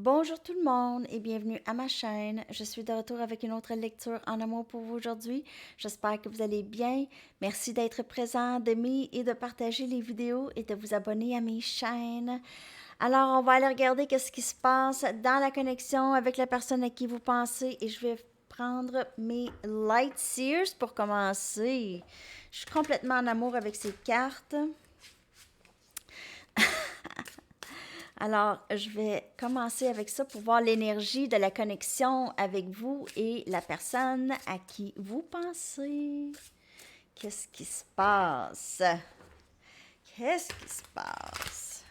Bonjour tout le monde et bienvenue à ma chaîne. Je suis de retour avec une autre lecture en amour pour vous aujourd'hui. J'espère que vous allez bien. Merci d'être présent, d'aimer et de partager les vidéos et de vous abonner à mes chaînes. Alors, on va aller regarder qu'est-ce qui se passe dans la connexion avec la personne à qui vous pensez et je vais prendre mes Light Seers pour commencer. Je suis complètement en amour avec ces cartes. Alors, je vais commencer avec ça pour voir l'énergie de la connexion avec vous et la personne à qui vous pensez. Qu'est-ce qui se passe? Qu'est-ce qui se passe?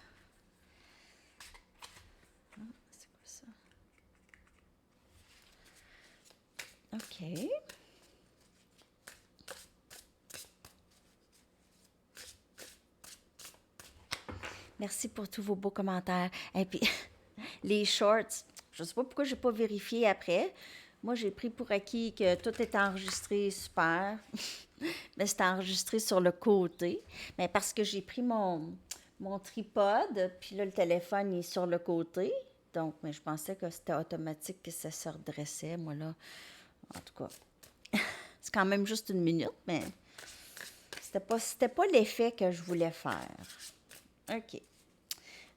Ah, c'est quoi ça? OK. Merci pour tous vos beaux commentaires. Et puis, les shorts, je ne sais pas pourquoi je n'ai pas vérifié après. Moi, j'ai pris pour acquis que tout est enregistré super. Mais c'est enregistré sur le côté. Mais parce que j'ai pris mon tripode, puis là, le téléphone est sur le côté. Donc, mais je pensais que c'était automatique que ça se redressait, moi, là. En tout cas, c'est quand même juste une minute, mais c'était pas l'effet que je voulais faire. OK.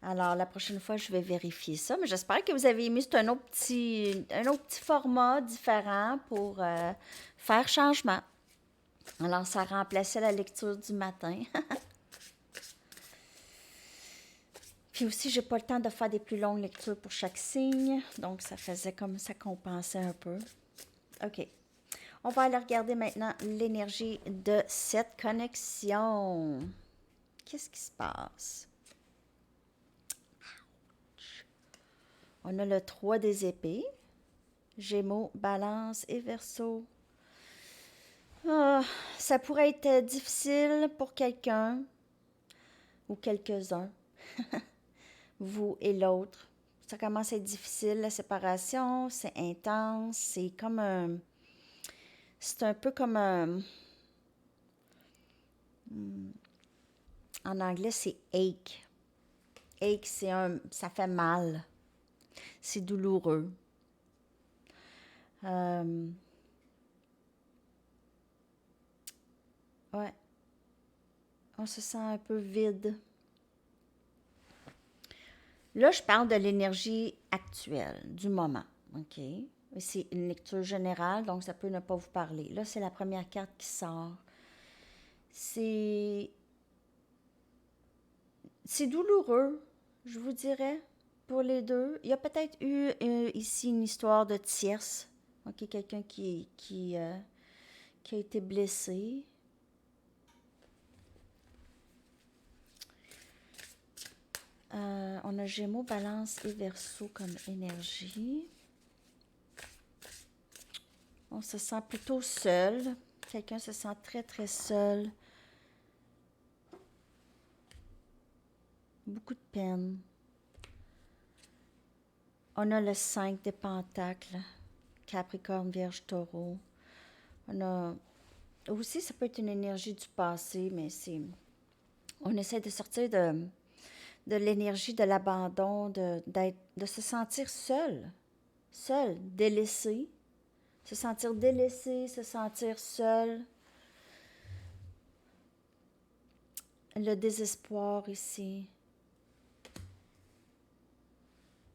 Alors, la prochaine fois, je vais vérifier ça. Mais j'espère que vous avez aimé. C'est un autre petit format différent pour faire changement. Alors, ça remplaçait la lecture du matin. Puis aussi, j'ai pas le temps de faire des plus longues lectures pour chaque signe. Donc, ça faisait comme ça compensait un peu. OK. On va aller regarder maintenant l'énergie de cette connexion. Qu'est-ce qui se passe? On a le 3 des épées. Gémeaux, Balance et Verseau. Ah, ça pourrait être difficile pour quelqu'un ou quelques-uns, vous et l'autre. Ça commence à être difficile, la séparation, c'est intense, c'est comme un... C'est un peu comme un... En anglais, c'est ache. Ache, c'est un... Ça fait mal. C'est douloureux. Ouais. On se sent un peu vide. Là, je parle de l'énergie actuelle, du moment. OK? C'est une lecture générale, donc ça peut ne pas vous parler. Là, c'est la première carte qui sort. C'est douloureux, je vous dirais, pour les deux. Il y a peut-être eu ici une histoire de tierce. OK? Quelqu'un qui a été blessé. On a Gémeaux, Balance et Verseau comme énergie. On se sent plutôt seul. Quelqu'un se sent très, très seul. Beaucoup de peine. On a le 5 des Pentacles. Capricorne, Vierge, Taureau. On a... Aussi, ça peut être une énergie du passé, mais c'est... On essaie de sortir de l'énergie de l'abandon, de se sentir seul. Seul, délaissé. Se sentir délaissé, se sentir seul. Le désespoir ici.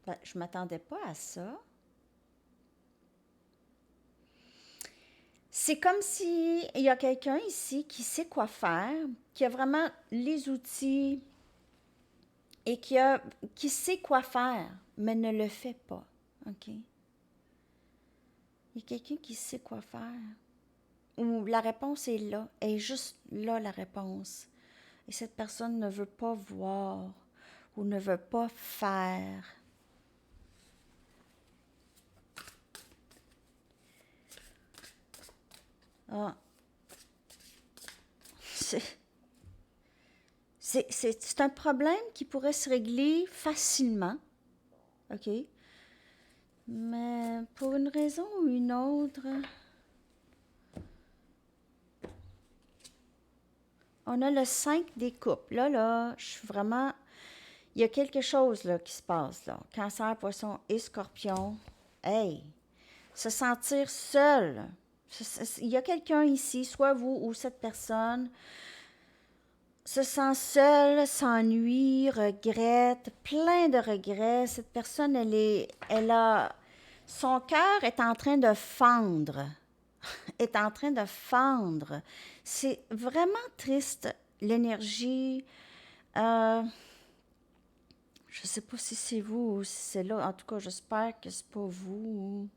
Ben, je ne m'attendais pas à ça. C'est comme si il y a quelqu'un ici qui sait quoi faire, qui a vraiment les outils et qui sait quoi faire, mais ne le fait pas. OK? Il y a quelqu'un qui sait quoi faire. Ou la réponse est là, est juste là la réponse. Et cette personne ne veut pas voir ou ne veut pas faire. Ah. C'est un problème qui pourrait se régler facilement. OK? Mais pour une raison ou une autre, on a le 5 des coupes. Là, je suis vraiment... Il y a quelque chose là, qui se passe là. Cancer, poisson et scorpion. Hey, se sentir seul. Il y a quelqu'un ici, soit vous ou cette personne, se sent seule, s'ennuie, regrette, plein de regrets. Cette personne, son cœur est en train de fendre, est en train de fendre. C'est vraiment triste, l'énergie. Je sais pas si c'est vous ou si c'est là. En tout cas, j'espère que c'est pas vous.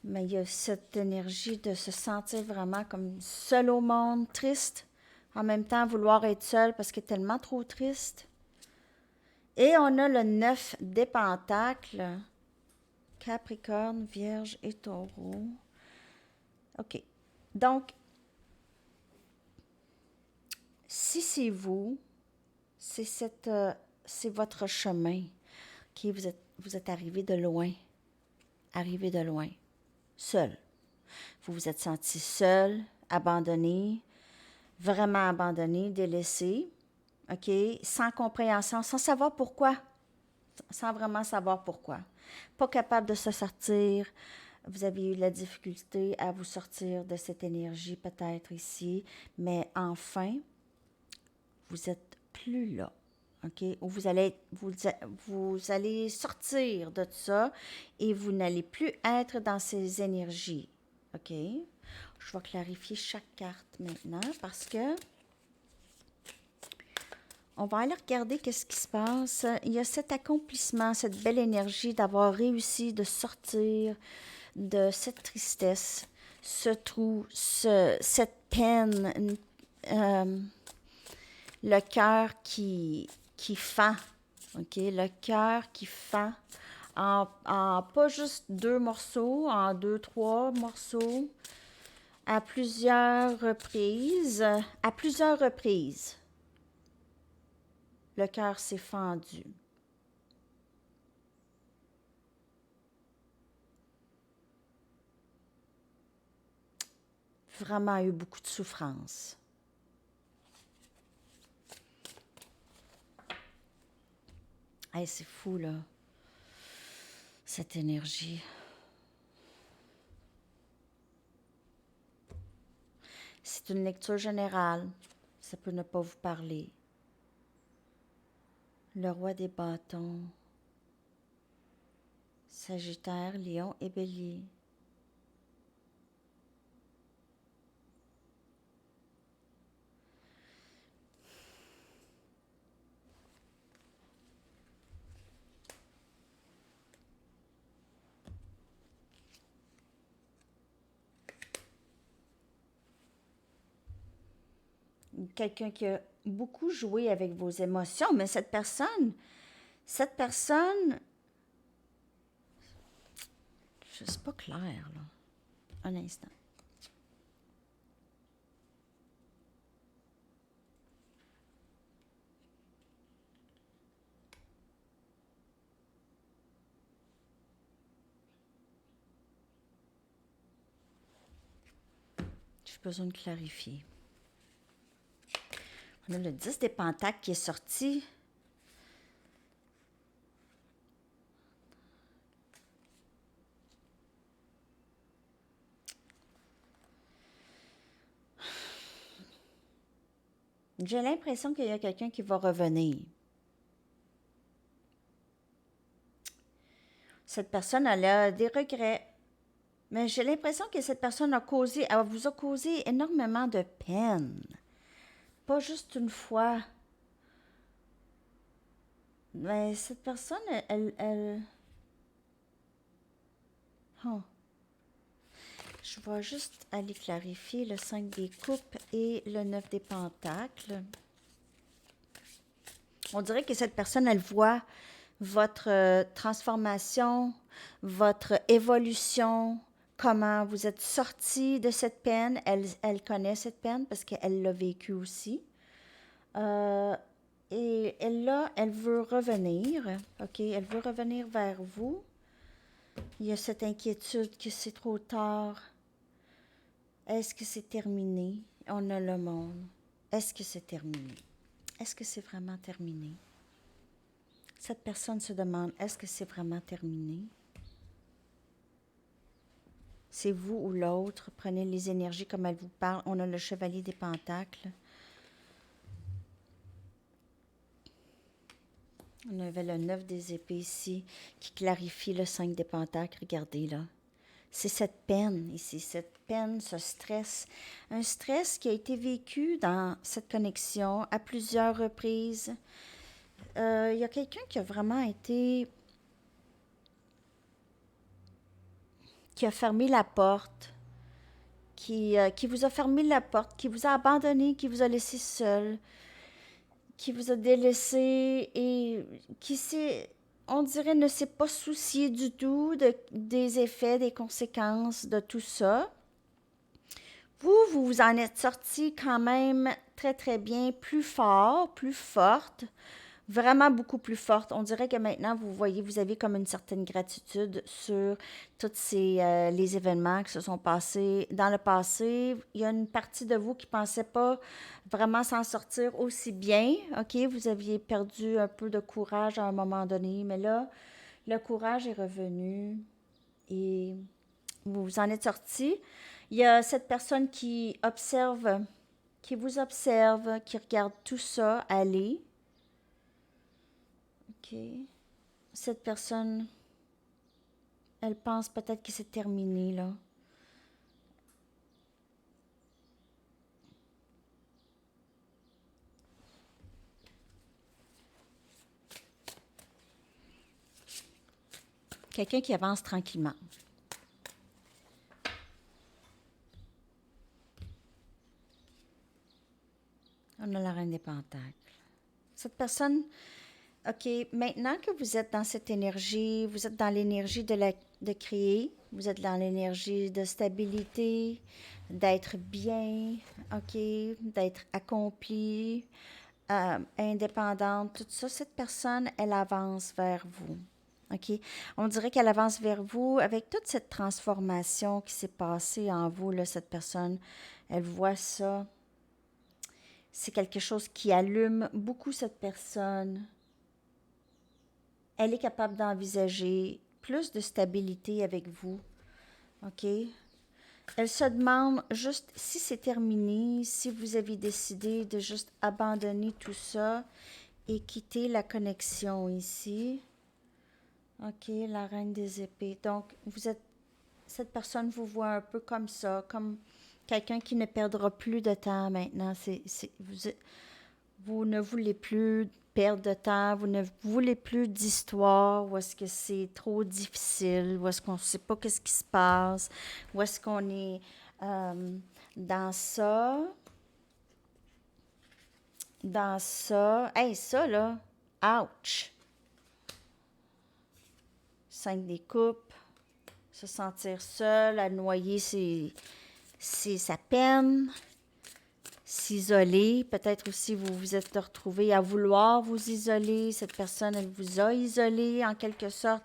Mais il y a cette énergie de se sentir vraiment comme seul au monde, triste. En même temps, vouloir être seul parce qu'il est tellement trop triste. Et on a le 9 des pentacles. Capricorne, Vierge et Taureau. OK. Donc, si c'est vous, c'est votre chemin. OK, vous êtes arrivé de loin. Arrivé de loin. Seul. Vous vous êtes senti seul, abandonné, vraiment abandonné, délaissé. OK? Sans compréhension, sans savoir pourquoi. Sans vraiment savoir pourquoi. Pas capable de se sortir. Vous avez eu de la difficulté à vous sortir de cette énergie peut-être ici, mais enfin, vous êtes plus là. OK? Vous allez sortir de ça et vous n'allez plus être dans ces énergies. OK? Je vais clarifier chaque carte maintenant parce que on va aller regarder qu'est-ce qui se passe. Il y a cet accomplissement, cette belle énergie d'avoir réussi de sortir de cette tristesse, ce trou, cette peine, le cœur qui fend, OK? Le cœur qui fend en pas juste 2 morceaux, en 2, 3 morceaux, à plusieurs reprises. À plusieurs reprises, le cœur s'est fendu. Vraiment eu beaucoup de souffrance. Hey, c'est fou, là, cette énergie. C'est une lecture générale. Ça peut ne pas vous parler. Le roi des bâtons. Sagittaire, Lion et Bélier. Quelqu'un qui a beaucoup joué avec vos émotions, mais cette personne, c'est pas clair, là. Un instant. J'ai besoin de clarifier. On a le 10 des pentacles qui est sorti. J'ai l'impression qu'il y a quelqu'un qui va revenir. Cette personne, elle a des regrets. Mais j'ai l'impression que cette personne elle vous a causé énormément de peine. Pas juste une fois. Mais cette personne, oh. Je vais juste aller clarifier le 5 des coupes et le 9 des pentacles. On dirait que cette personne, elle voit votre transformation, votre évolution, comment vous êtes sorti de cette peine. Elle connaît cette peine parce qu'elle l'a vécue aussi. Et elle veut revenir, OK? Elle veut revenir vers vous. Il y a cette inquiétude que c'est trop tard. Est-ce que c'est terminé? On a le monde. Est-ce que c'est terminé? Est-ce que c'est vraiment terminé? Cette personne se demande, est-ce que c'est vraiment terminé? C'est vous ou l'autre. Prenez les énergies comme elle vous parle. On a le chevalier des pentacles. On avait le 9 des épées ici qui clarifie le 5 des pentacles. Regardez là. C'est cette peine ici, cette peine, ce stress. Un stress qui a été vécu dans cette connexion à plusieurs reprises. Il y a quelqu'un qui a vraiment été... qui a fermé la porte, qui vous a fermé la porte, qui vous a abandonné, qui vous a laissé seul, qui vous a délaissé et qui s'est, on dirait, ne s'est pas soucié du tout des effets, des conséquences de tout ça. Vous vous en êtes sorti quand même très, très bien, plus fort, plus forte, vraiment beaucoup plus forte. On dirait que maintenant, vous voyez, vous avez comme une certaine gratitude sur tous les événements qui se sont passés dans le passé. Il y a une partie de vous qui ne pensait pas vraiment s'en sortir aussi bien. OK, vous aviez perdu un peu de courage à un moment donné, mais là, le courage est revenu et vous vous en êtes sorti. Il y a cette personne qui observe, qui vous observe, qui regarde tout ça aller. OK. Cette personne, elle pense peut-être que c'est terminé, là. Quelqu'un qui avance tranquillement. On a la reine des pentacles. Cette personne, OK, maintenant que vous êtes dans cette énergie, vous êtes dans l'énergie de créer, vous êtes dans l'énergie de stabilité, d'être bien, OK, d'être accompli, indépendante, tout ça, cette personne, elle avance vers vous. OK? On dirait qu'elle avance vers vous avec toute cette transformation qui s'est passée en vous, là, cette personne. Elle voit ça. C'est quelque chose qui allume beaucoup cette personne. Elle est capable d'envisager plus de stabilité avec vous. OK? Elle se demande juste si c'est terminé, si vous avez décidé de juste abandonner tout ça et quitter la connexion ici. OK, la reine des épées. Donc, cette personne vous voit un peu comme ça, comme quelqu'un qui ne perdra plus de temps maintenant. Vous ne voulez plus perdre de temps, vous ne voulez plus d'histoire, où est-ce que c'est trop difficile, où est-ce qu'on ne sait pas qu'est-ce qui se passe, où est-ce qu'on est dans ça. Dans ça. Hey, ça là, ouch! 5 des coupes. Se sentir seul, à noyer sa peine, s'isoler. Peut-être aussi vous vous êtes retrouvé à vouloir vous isoler. Cette personne, elle vous a isolé en quelque sorte.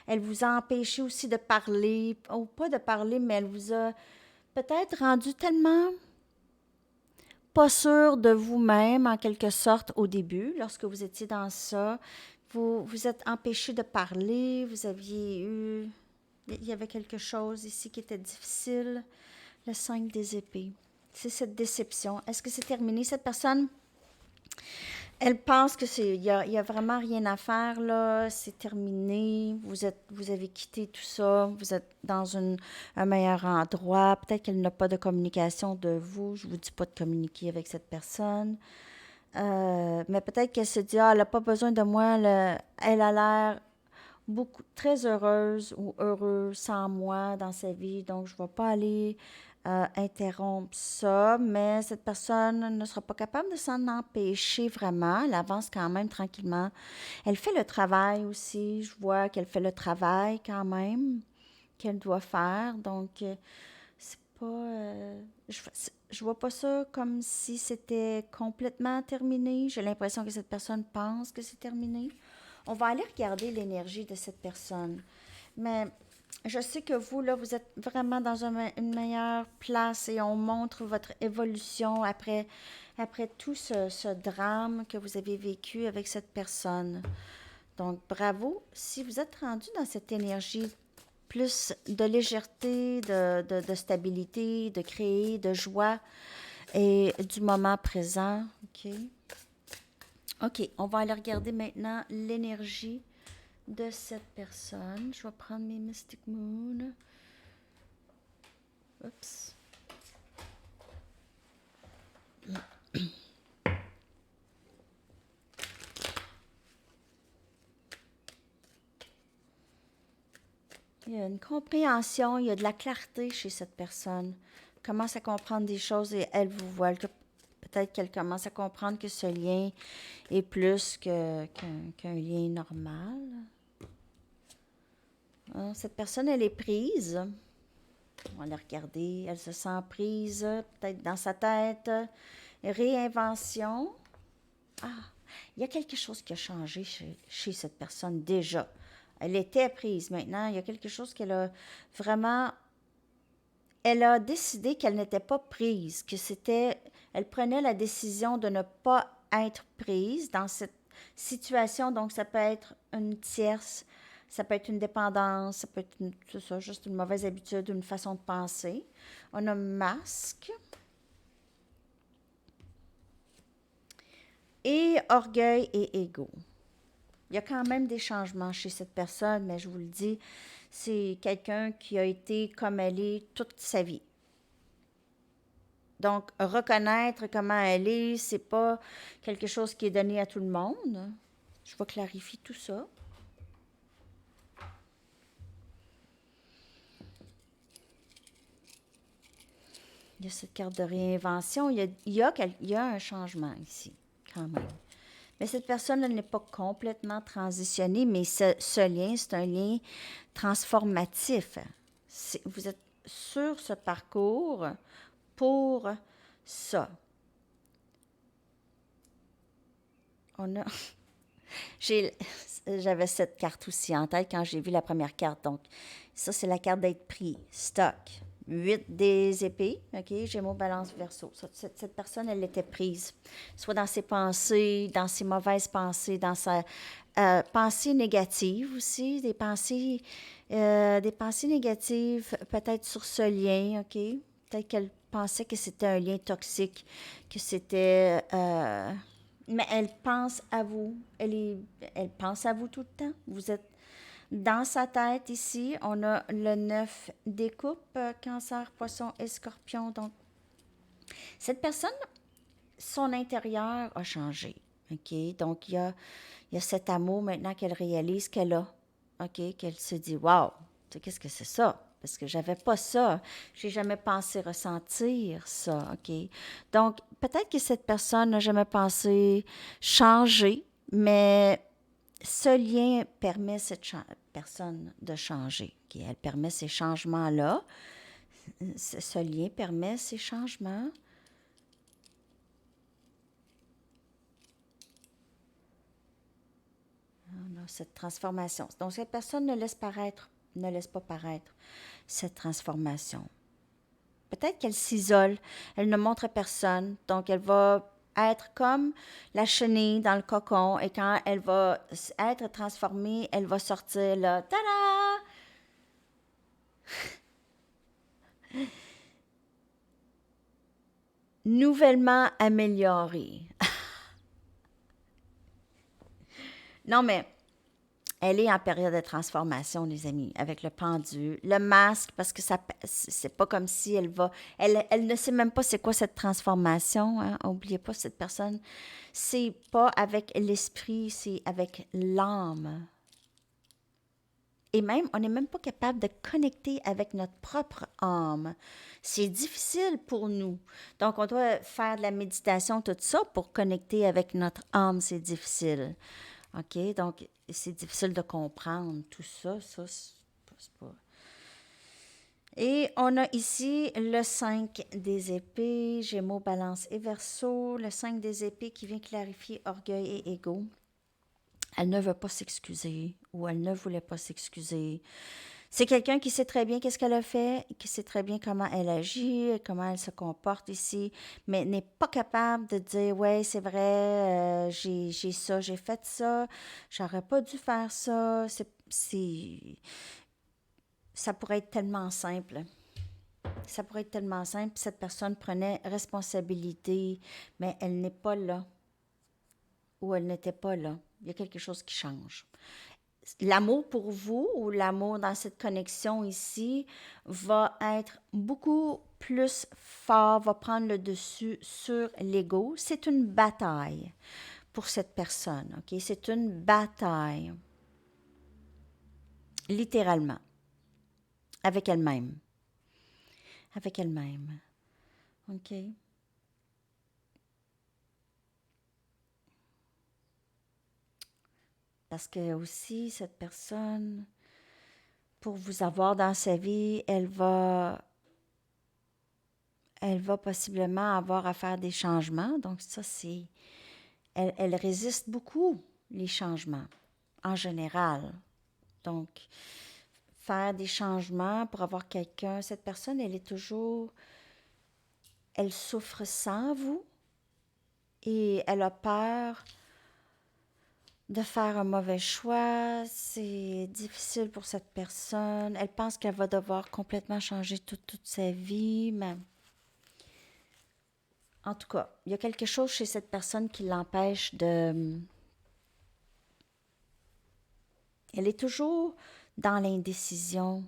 Elle vous a empêché aussi de parler, ou pas de parler, mais elle vous a peut-être rendu tellement pas sûr de vous-même en quelque sorte au début, lorsque vous étiez dans ça. Vous vous êtes empêché de parler, vous aviez eu... Il y avait quelque chose ici qui était difficile. Le 5 des épées. C'est cette déception. Est-ce que c'est terminé? Cette personne, elle pense que il y a vraiment rien à faire, là. C'est terminé. Vous avez quitté tout ça. Vous êtes dans un meilleur endroit. Peut-être qu'elle n'a pas de communication de vous. Je ne vous dis pas de communiquer avec cette personne. Mais peut-être qu'elle se dit, ah, elle n'a pas besoin de moi. Elle a l'air très heureuse ou heureux sans moi dans sa vie, donc je ne vais pas aller interrompre ça, mais cette personne ne sera pas capable de s'en empêcher vraiment. Elle avance quand même tranquillement. Elle fait le travail aussi. Je vois qu'elle fait le travail quand même qu'elle doit faire, donc c'est pas... je vois pas ça comme si c'était complètement terminé. J'ai l'impression que cette personne pense que c'est terminé. On va aller regarder l'énergie de cette personne. Mais je sais que vous, là, vous êtes vraiment dans une meilleure place et on montre votre évolution après tout ce drame que vous avez vécu avec cette personne. Donc, bravo. Si vous êtes rendu dans cette énergie plus de légèreté, de stabilité, de créer, de joie et du moment présent, OK? OK, on va aller regarder maintenant l'énergie de cette personne. Je vais prendre mes Mystic Moon. Oups. Il y a une compréhension, il y a de la clarté chez cette personne. Elle commence à comprendre des choses et elle vous voit. Peut-être qu'elle commence à comprendre que ce lien est plus qu'un lien normal. Alors, cette personne, elle est prise. On va la regarder. Elle se sent prise, peut-être dans sa tête. Réinvention. Ah, il y a quelque chose qui a changé chez cette personne déjà. Elle était prise. Maintenant, il y a quelque chose qu'elle a vraiment... Elle a décidé qu'elle n'était pas prise, que c'était... Elle prenait la décision de ne pas être prise dans cette situation. Donc, ça peut être une tierce, ça peut être une dépendance, ça peut être c'est ça, juste une mauvaise habitude, une façon de penser. On a masque. Et orgueil et ego. Il y a quand même des changements chez cette personne, mais je vous le dis, c'est quelqu'un qui a été comme elle est toute sa vie. Donc, reconnaître comment elle est, c'est pas quelque chose qui est donné à tout le monde. Je vais clarifier tout ça. Il y a cette carte de réinvention. Il y a un changement ici, quand même. Mais cette personne, elle n'est pas complètement transitionnée, mais ce lien, c'est un lien transformatif. Vous êtes sur ce parcours pour ça. On a... J'avais cette carte aussi en tête quand j'ai vu la première carte. Donc, ça, c'est la carte d'être pris. Stock. 8 des épées, OK? Gémeaux, balance, verseau. Cette personne, elle était prise. Soit dans ses pensées, dans ses mauvaises pensées, dans sa pensée négative aussi, des pensées négatives, peut-être sur ce lien, OK? Peut-être qu'elle pensait que c'était un lien toxique, que c'était... mais elle pense à vous. Elle pense à vous tout le temps. Vous êtes dans sa tête ici. On a le 9 des coupes, cancer, poisson et scorpion. Donc, cette personne, son intérieur a changé. OK? Donc, il y a cet amour maintenant qu'elle réalise qu'elle a. OK? Qu'elle se dit, wow, qu'est-ce que c'est ça? Parce que j'avais pas ça. J'ai jamais pensé ressentir ça. OK? Donc, peut-être que cette personne n'a jamais pensé changer, mais ce lien permet à cette personne de changer. Okay? Elle permet ces changements-là. Ce lien permet ces changements. On a cette transformation. Donc, cette personne ne laisse pas paraître cette transformation. Peut-être qu'elle s'isole, elle ne montre à personne, donc elle va être comme la chenille dans le cocon et quand elle va être transformée, elle va sortir là, tada! Nouvellement améliorée. Non, mais elle est en période de transformation, les amis, avec le pendu, le masque, parce que ça, c'est pas comme si elle ne sait même pas c'est quoi cette transformation. Hein? N'oubliez pas, cette personne, c'est pas avec l'esprit, c'est avec l'âme. Et même, on n'est même pas capable de connecter avec notre propre âme. C'est difficile pour nous. Donc, on doit faire de la méditation, tout ça, pour connecter avec notre âme, c'est difficile. OK? Donc, c'est difficile de comprendre tout ça. Ça, c'est pas... Et on a ici le 5 des épées, Gémeaux, Balance et Verseau. Le 5 des épées qui vient clarifier orgueil et ego. Elle ne veut pas s'excuser ou elle ne voulait pas s'excuser. C'est quelqu'un qui sait très bien qu'est-ce qu'elle a fait, qui sait très bien comment elle agit, comment elle se comporte ici, mais n'est pas capable de dire, ouais, c'est vrai, j'ai ça, j'ai fait ça, j'aurais pas dû faire ça. Ça pourrait être tellement simple. Ça pourrait être tellement simple. Cette personne prenait responsabilité, mais elle n'est pas là. Ou elle n'était pas là. Il y a quelque chose qui change. L'amour pour vous ou l'amour dans cette connexion ici va être beaucoup plus fort, va prendre le dessus sur l'ego. C'est une bataille pour cette personne, OK? C'est une bataille, littéralement, avec elle-même. Avec elle-même, OK? Parce que aussi, cette personne, pour vous avoir dans sa vie, elle va possiblement avoir à faire des changements. Donc ça, elle résiste beaucoup, les changements, en général. Donc, faire des changements pour avoir quelqu'un, cette personne, elle souffre sans vous et elle a peur de faire un mauvais choix. C'est difficile pour cette personne. Elle pense qu'elle va devoir complètement changer toute sa vie, mais en tout cas, il y a quelque chose chez cette personne qui l'empêche de... Elle est toujours dans l'indécision,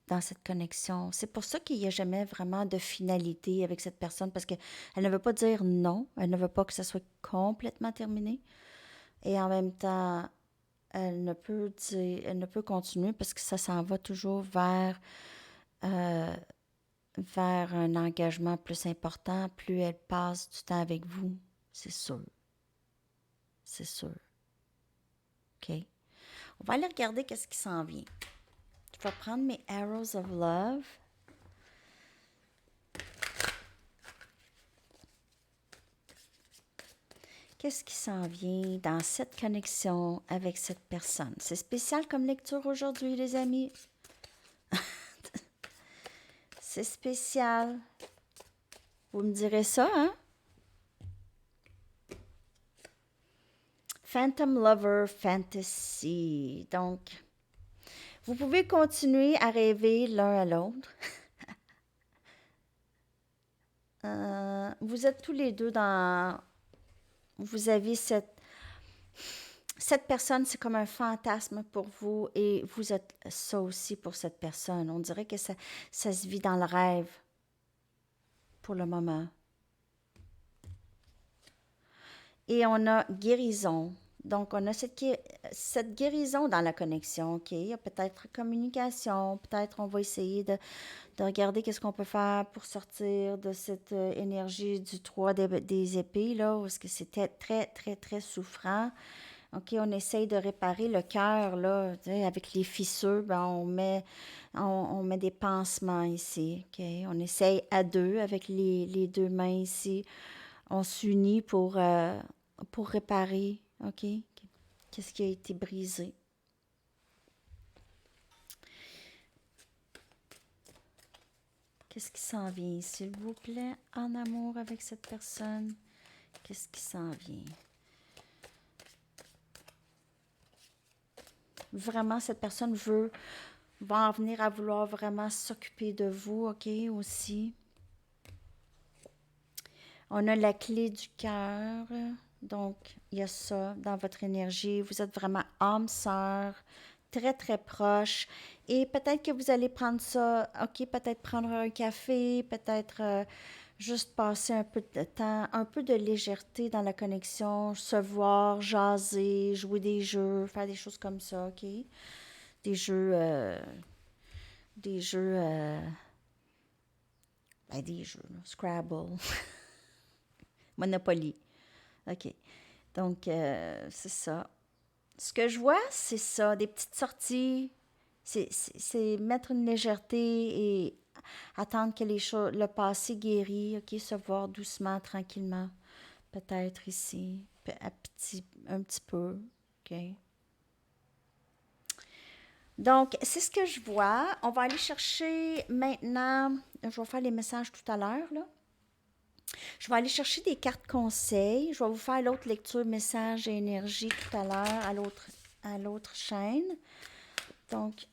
dans cette connexion. C'est pour ça qu'il n'y a jamais vraiment de finalité avec cette personne, parce qu'elle ne veut pas dire non, elle ne veut pas que ça soit complètement terminé. Et en même temps, elle ne peut continuer parce que ça s'en va toujours euh, vers un engagement plus important, plus elle passe du temps avec vous. C'est sûr. C'est sûr. OK? On va aller regarder qu'est-ce qui s'en vient. Je vais prendre mes Arrows of Love. Qu'est-ce qui s'en vient dans cette connexion avec cette personne? C'est spécial comme lecture aujourd'hui, les amis. C'est spécial. Vous me direz ça, hein? Phantom Lover Fantasy. Donc, vous pouvez continuer à rêver l'un à l'autre. Vous êtes tous les deux dans... Vous avez cette personne, c'est comme un fantasme pour vous et vous êtes ça aussi pour cette personne. On dirait que ça se vit dans le rêve pour le moment. Et on a guérison. Donc, on a cette guérison dans la connexion, OK? Il y a peut-être communication, peut-être on va essayer de regarder qu'est-ce qu'on peut faire pour sortir de cette énergie du 3 des épées, là, parce que c'était très, très, très souffrant. OK, on essaye de réparer le cœur, là, tu sais, avec les fissures, ben, on met des pansements ici, OK? On essaye à deux, avec les deux mains ici. On s'unit pour réparer, OK? Qu'est-ce qui a été brisé? Qu'est-ce qui s'en vient, s'il vous plaît, en amour avec cette personne? Qu'est-ce qui s'en vient? Vraiment, cette personne va en venir à vouloir vraiment s'occuper de vous, OK, aussi. On a la clé du cœur, donc il y a ça dans votre énergie. Vous êtes vraiment âme sœur, très très proche. Et peut-être que vous allez prendre ça, OK, peut-être prendre un café, peut-être juste passer un peu de temps, un peu de légèreté dans la connexion, se voir, jaser, jouer des jeux, faire des choses comme ça, OK? Des jeux, des jeux, des jeux, là, Scrabble, Monopoly. OK. Donc, c'est ça. Ce que je vois, c'est ça, des petites sorties. C'est mettre une légèreté et attendre que le passé guérit, OK, se voir doucement, tranquillement. Peut-être ici, un petit peu, OK. Donc, c'est ce que je vois. On va aller chercher maintenant, je vais faire les messages tout à l'heure, là. Je vais aller chercher des cartes conseils. Je vais vous faire l'autre lecture message et énergie tout à l'heure à l'autre chaîne. Donc,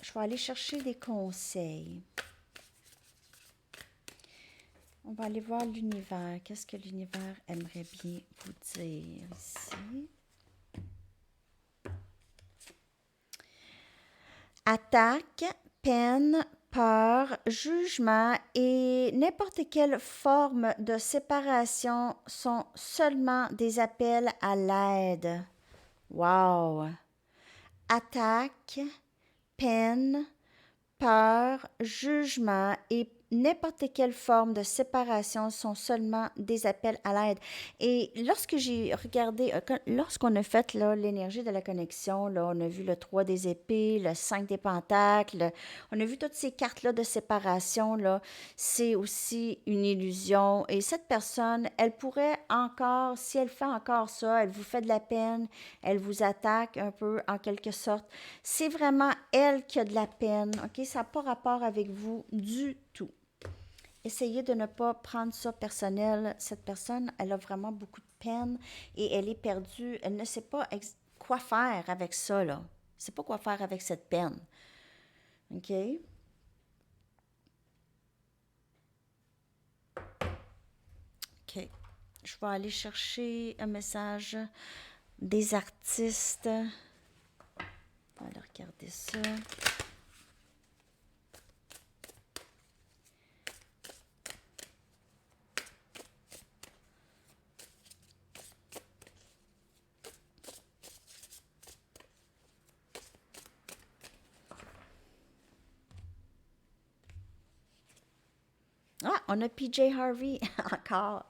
je vais aller chercher des conseils. On va aller voir l'univers. Qu'est-ce que l'univers aimerait bien vous dire ici? Attaque, peine, peur, jugement et n'importe quelle forme de séparation sont seulement des appels à l'aide. Wow! Attaque, peine, peur, jugement et n'importe quelle forme de séparation sont seulement des appels à l'aide. Et lorsque j'ai regardé, lorsqu'on a fait l'énergie de la connexion, là, on a vu le 3 des épées, le 5 des pentacles, on a vu toutes ces cartes-là de séparation, là, c'est aussi une illusion. Et cette personne, elle pourrait encore, si elle fait encore ça, elle vous fait de la peine, elle vous attaque un peu en quelque sorte, c'est vraiment elle qui a de la peine, ok? Ça n'a pas rapport avec vous du tout. Essayez de ne pas prendre ça personnel. Cette personne, elle a vraiment beaucoup de peine et elle est perdue. Elle ne sait pas quoi faire avec ça, là. Elle ne sait pas quoi faire avec cette peine. OK? OK. Je vais aller chercher un message des artistes. On va aller regarder ça. Ah, on a PJ Harvey encore.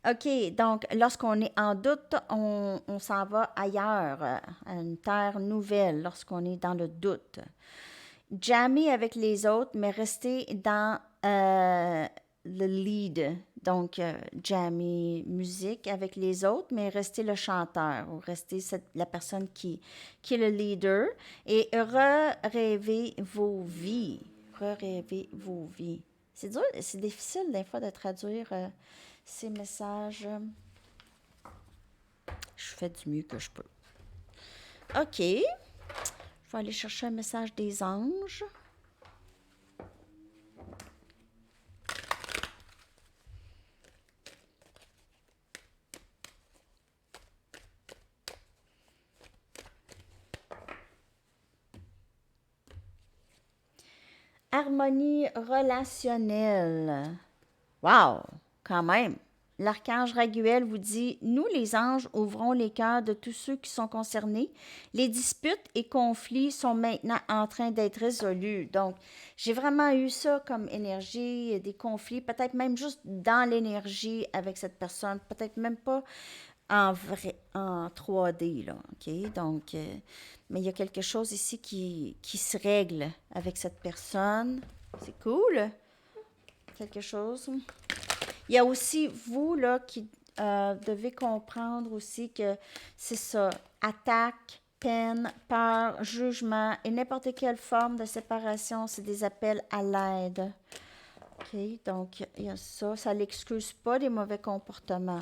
OK, donc lorsqu'on est en doute, on s'en va ailleurs, à une terre nouvelle, lorsqu'on est dans le doute. Jammer avec les autres, mais rester dans le lead. Donc, jammer musique avec les autres, mais rester le chanteur ou rester la personne qui est le leader. Et rêver vos vies. Rêver vos vies. C'est dur, c'est difficile des fois de traduire ces messages. Je fais du mieux que je peux. OK. Je vais aller chercher un message des anges. Harmonie relationnelle. Wow, quand même. L'archange Raguel vous dit, nous les anges ouvrons les cœurs de tous ceux qui sont concernés. Les disputes et conflits sont maintenant en train d'être résolus. Donc, j'ai vraiment eu ça comme énergie, des conflits, peut-être même juste dans l'énergie avec cette personne, peut-être même pas en vrai, en 3D, là, OK? Donc, mais il y a quelque chose ici qui se règle avec cette personne. C'est cool. Quelque chose. Il y a aussi vous, là, qui devez comprendre aussi que c'est ça. Attaque, peine, peur, jugement et n'importe quelle forme de séparation, c'est des appels à l'aide. OK? Donc, il y a ça. Ça l'excuse pas des mauvais comportements.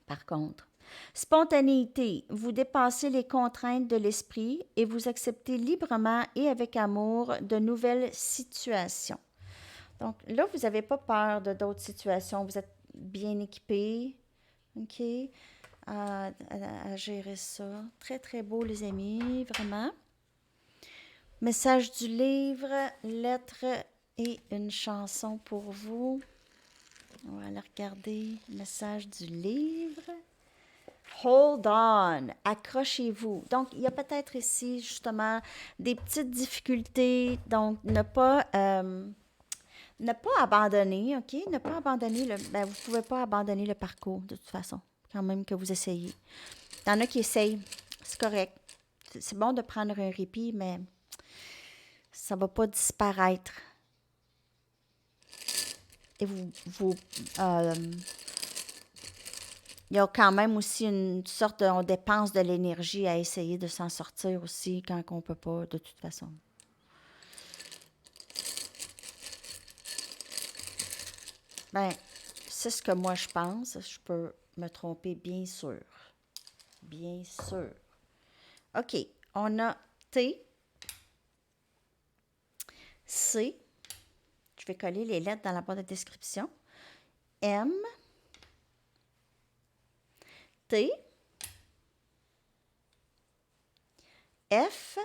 Par contre, spontanéité, vous dépassez les contraintes de l'esprit et vous acceptez librement et avec amour de nouvelles situations. Donc là, vous n'avez pas peur de d'autres situations, vous êtes bien équipé, OK, à gérer ça. Très, très beau, les amis, vraiment. Message du livre, lettre et une chanson pour vous. On va aller regarder le message du livre. Hold on, accrochez-vous. Donc, il y a peut-être ici, justement, des petites difficultés. Donc, ne pas abandonner, OK? Ne pas abandonner vous ne pouvez pas abandonner le parcours, de toute façon, quand même que vous essayez. Il y en a qui essayent, c'est correct. C'est bon de prendre un répit, mais ça ne va pas disparaître. Et il y a quand même aussi une sorte de... On dépense de l'énergie à essayer de s'en sortir aussi quand on peut pas, de toute façon. Ben, c'est ce que moi je pense. Je peux me tromper, bien sûr. Bien sûr. OK. On a T, C. Je vais coller les lettres dans la boîte de description. M, T, F,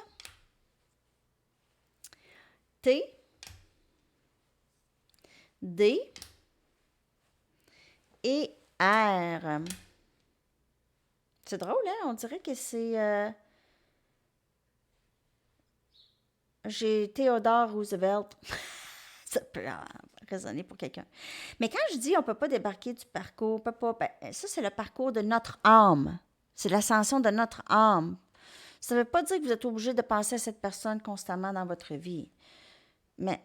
T, D et R. C'est drôle, hein? On dirait que c'est... J'ai Theodore Roosevelt. Ça peut résonner pour quelqu'un. Mais quand je dis on ne peut pas débarquer du parcours, on peut pas, ben, ça, c'est le parcours de notre âme. C'est l'ascension de notre âme. Ça ne veut pas dire que vous êtes obligé de penser à cette personne constamment dans votre vie. Mais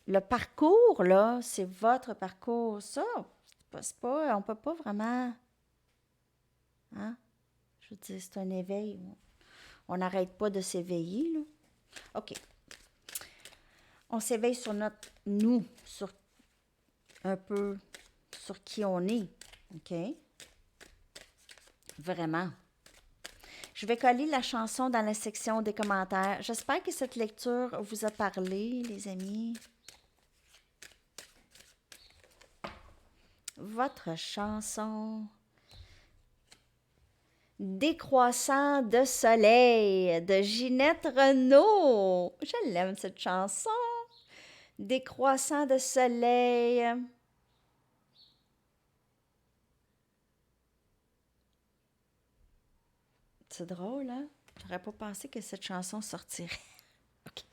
le parcours, là, c'est votre parcours. Ça, c'est pas, on ne peut pas vraiment... Hein? Je veux dire, c'est un éveil. On n'arrête pas de s'éveiller, là. OK. On s'éveille sur notre nous, sur un peu sur qui on est. OK? Vraiment. Je vais coller la chanson dans la section des commentaires. J'espère que cette lecture vous a parlé, les amis. Votre chanson. Décroissant de soleil de Ginette Renaud. Je l'aime, cette chanson. Décroissant de soleil. C'est drôle, hein? J'aurais pas pensé que cette chanson sortirait. OK.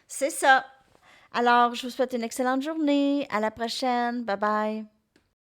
C'est ça. Alors, je vous souhaite une excellente journée. À la prochaine. Bye bye.